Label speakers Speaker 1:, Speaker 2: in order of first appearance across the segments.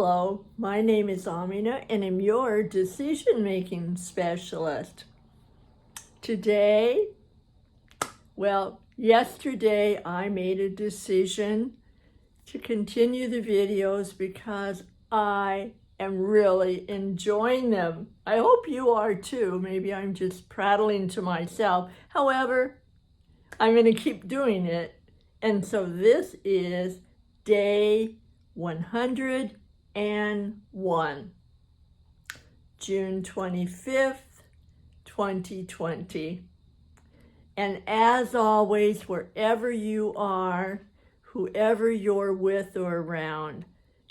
Speaker 1: Hello, my name is Amina and I'm your decision-making specialist. Today, yesterday I made a decision to continue the videos because I am really enjoying them. I hope you are too. Maybe I'm just prattling to myself. However, I'm going to keep doing it. And so this is day 101, June 25th, 2020. And as always, wherever you are, whoever you're with or around,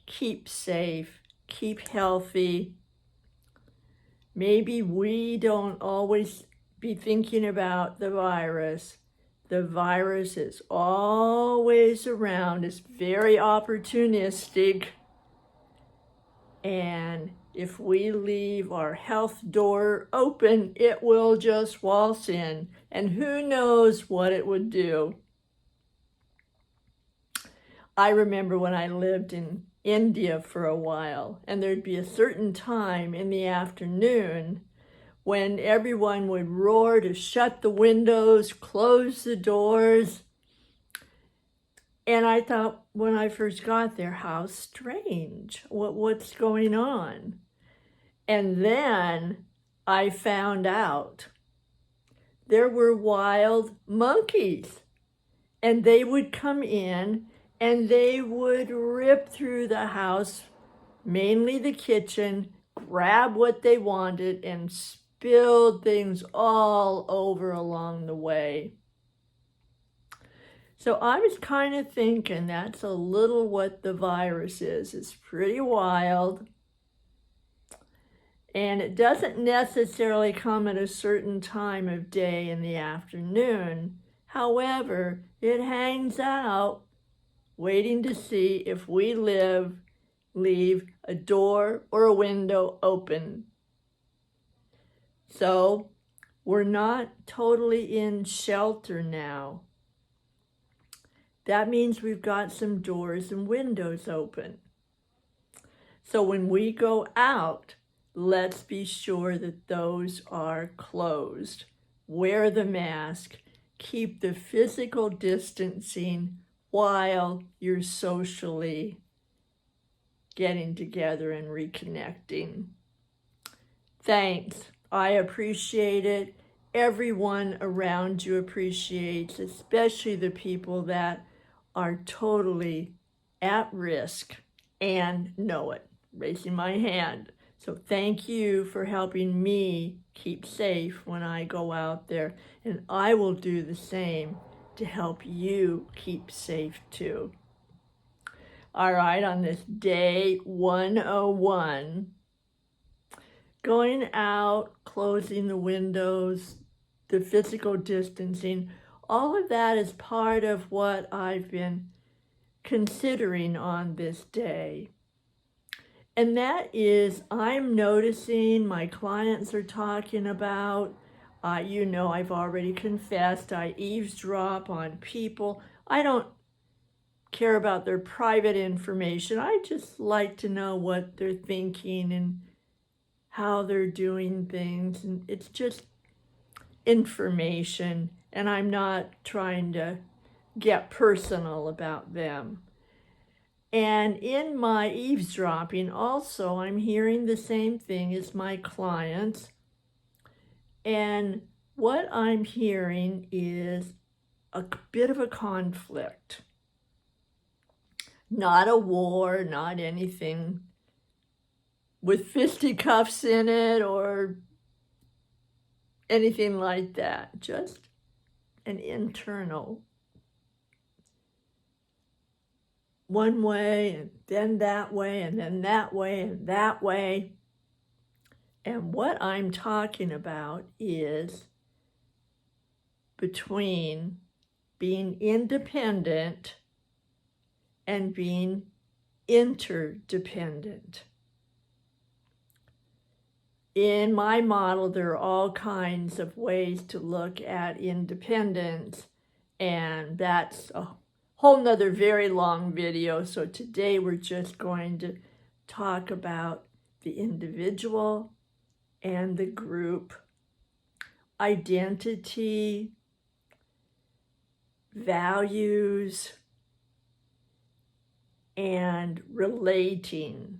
Speaker 1: keep safe, keep healthy. Maybe we don't always be thinking about the virus. The virus is always around. It's very opportunistic. And if we leave our health door open, it will just waltz in. And who knows what it would do. I remember when I lived in India for a while, and there'd be a certain time in the afternoon when everyone would roar to shut the windows, close the doors. And I thought when I first got there, how strange, what's going on? And then I found out there were wild monkeys, and they would come in and they would rip through the house, mainly the kitchen, grab what they wanted and spilled things all over along the way. So I was kind of thinking that's a little what the virus is. It's pretty wild. And it doesn't necessarily come at a certain time of day in the afternoon. However, it hangs out waiting to see if we leave a door or a window open. So we're not totally in shelter now. That means we've got some doors and windows open. So when we go out, let's be sure that those are closed. Wear the mask. Keep the physical distancing while you're socially getting together and reconnecting. Thanks. I appreciate it. Everyone around you appreciates, especially the people that are totally at risk and know it. Raising my hand. So thank you for helping me keep safe when I go out there. And I will do the same to help you keep safe too. All right, on this day 101, going out, closing the windows, the physical distancing, all of that is part of what I've been considering on this day. And that is, I'm noticing my clients are talking about, I've already confessed, I eavesdrop on people. I don't care about their private information. I just like to know what they're thinking and how they're doing things. And it's just information. And I'm not trying to get personal about them. And in my eavesdropping also, I'm hearing the same thing as my clients. And what I'm hearing is a bit of a conflict. Not a war, not anything with fisticuffs in it or anything like that. Just an internal one way and then that way and then that way and that way. And what I'm talking about is between being independent and being interdependent. In my model, there are all kinds of ways to look at independence, and that's a whole nother very long video. So today we're just going to talk about the individual and the group, identity, values, and relating.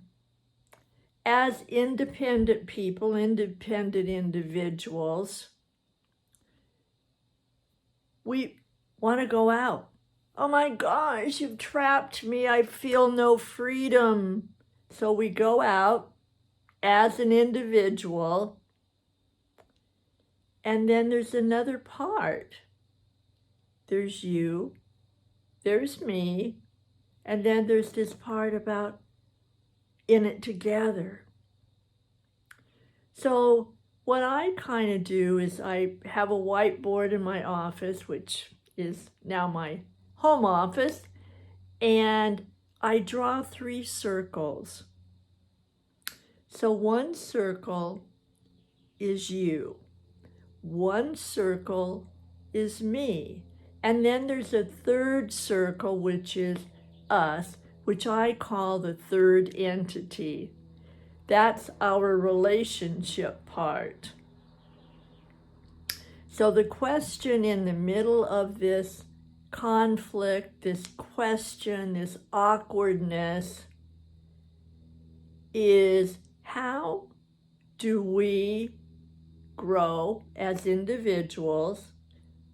Speaker 1: As independent people, independent individuals, we want to go out. Oh my gosh, you've trapped me. I feel no freedom. So we go out as an individual. And then there's another part. There's you, there's me, and then there's this part about in it together. So what I kind of do is I have a whiteboard in my office, which is now my home office, and I draw 3 circles. So one circle is you. One circle is me. And then there's a third circle, which is us, which I call the third entity. That's our relationship part. So the question in the middle of this conflict, this question, this awkwardness is, how do we grow as individuals,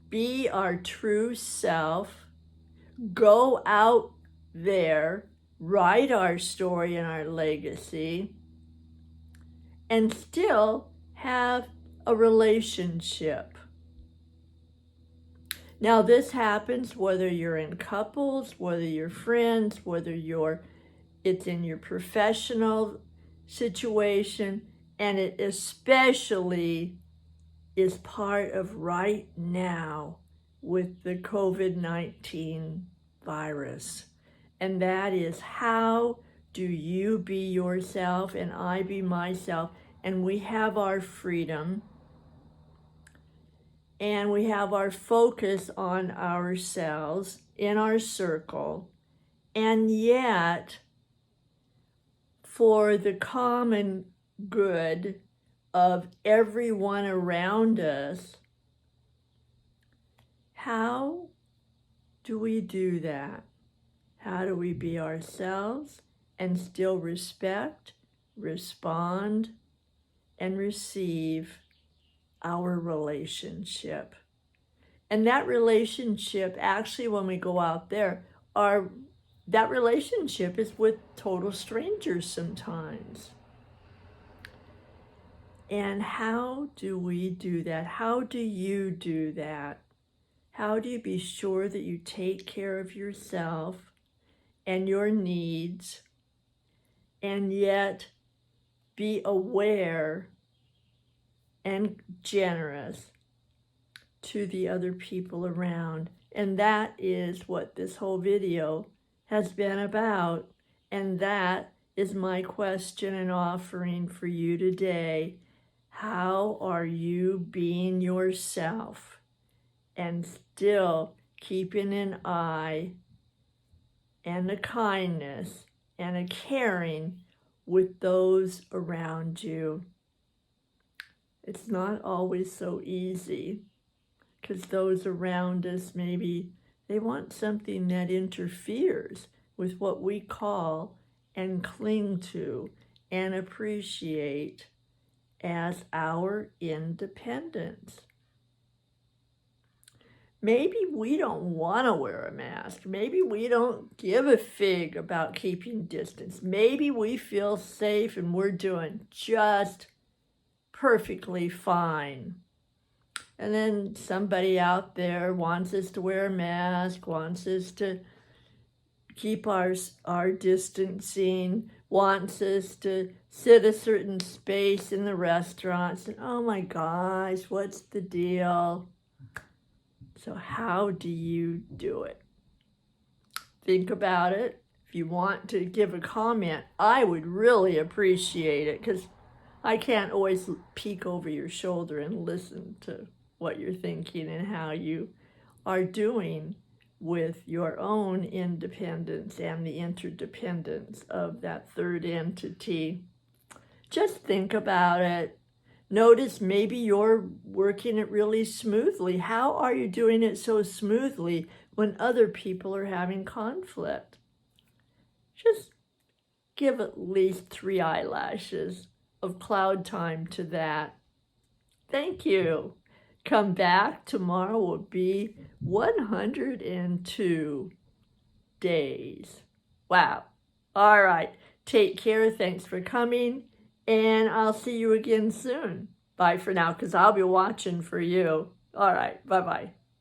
Speaker 1: be our true self, go out there, write our story and our legacy, and still have a relationship? Now, this happens whether you're in couples, whether you're friends, whether it's in your professional situation, and it especially is part of right now with the COVID-19 virus. And that is, how do you be yourself and I be myself, and we have our freedom and we have our focus on ourselves in our circle, and yet for the common good of everyone around us, how do we do that? How do we be ourselves and still respect, respond, and receive our relationship? And that relationship, actually, when we go out there, that relationship is with total strangers sometimes. And how do we do that? How do you do that? How do you be sure that you take care of yourself and your needs, and yet be aware and generous to the other people around? And that is what this whole video has been about. And that is my question and offering for you today. How are you being yourself and still keeping an eye and a kindness and a caring with those around you? It's not always so easy, because those around us, maybe they want something that interferes with what we call and cling to and appreciate as our independence. Maybe we don't want to wear a mask. Maybe we don't give a fig about keeping distance. Maybe we feel safe and we're doing just perfectly fine. And then somebody out there wants us to wear a mask, wants us to keep our distancing, wants us to sit a certain space in the restaurants. And oh my gosh, what's the deal? So how do you do it? Think about it. If you want to give a comment, I would really appreciate it, because I can't always peek over your shoulder and listen to what you're thinking and how you are doing with your own independence and the interdependence of that third entity. Just think about it. Notice maybe you're working it really smoothly. How are you doing it so smoothly when other people are having conflict? Just give at least 3 eyelashes of cloud time to that. Thank you. Come back. Tomorrow will be 102 days. Wow. All right. Take care. Thanks for coming. And I'll see you again soon. Bye for now, because I'll be watching for you. All right. Bye-bye.